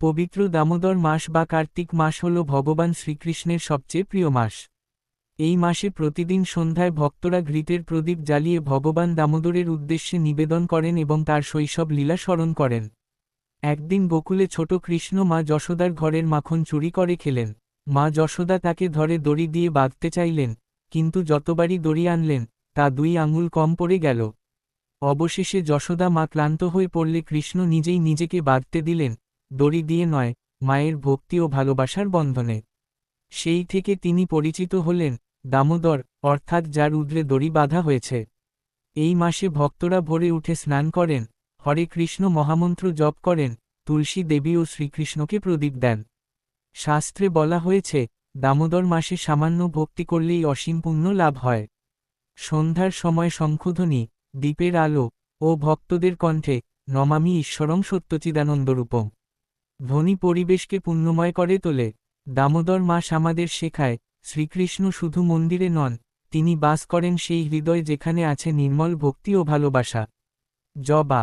পবিত্র দামোদর মাস বা কার্তিক মাস হল ভগবান শ্রীকৃষ্ণের সবচেয়ে প্রিয় মাস। এই মাসে প্রতিদিন সন্ধ্যায় ভক্তরা ঘৃতের প্রদীপ জ্বালিয়ে ভগবান দামোদরের উদ্দেশ্যে নিবেদন করেন এবং তার শৈশব লীলা স্মরণ করেন। একদিন গোকুলে ছোট কৃষ্ণ মা যশোদার ঘরের মাখন চুরি করে খেলেন। মা যশোদা তাকে ধরে দড়ি দিয়ে বাঁধতে চাইলেন, কিন্তু যতবারই দড়ি আনলেন, তা 2 আঙুল কম পড়ে গেল। অবশেষে যশোদা মা ক্লান্ত হয়ে পড়লে কৃষ্ণ নিজেই নিজেকে বাঁধতে দিলেন, দড়ি দিয়ে নয়, মায়ের ভক্তি ও ভালোবাসার বন্ধনে। সেই থেকে তিনি পরিচিত হলেন দামোদর, অর্থাৎ যার উদ্রে দড়ি বাঁধা হয়েছে। এই মাসে ভক্তরা ভোরে উঠে স্নান করেন, হরে কৃষ্ণ মহামন্ত্র জপ করেন, তুলসী দেবী ও শ্রীকৃষ্ণকে প্রদীপ দেন। শাস্ত্রে বলা হয়েছে, দামোদর মাসে সামান্য ভক্তি করলেই অসীম পুণ্য লাভ হয়। সন্ধ্যার সময় শঙ্খধ্বনি, দ্বীপের আলো ও ভক্তদের কণ্ঠে নমামি ঈশ্বরং সত্যচিদানন্দরূপম ধ্বনি পরিবেশকে পুণ্যময় করে তোলে। দামোদর মাস আমাদের শেখায়, শ্রীকৃষ্ণ শুধু মন্দিরে নন, তিনি বাস করেন সেই হৃদয় যেখানে আছে নির্মল ভক্তি ও ভালোবাসা। জবা।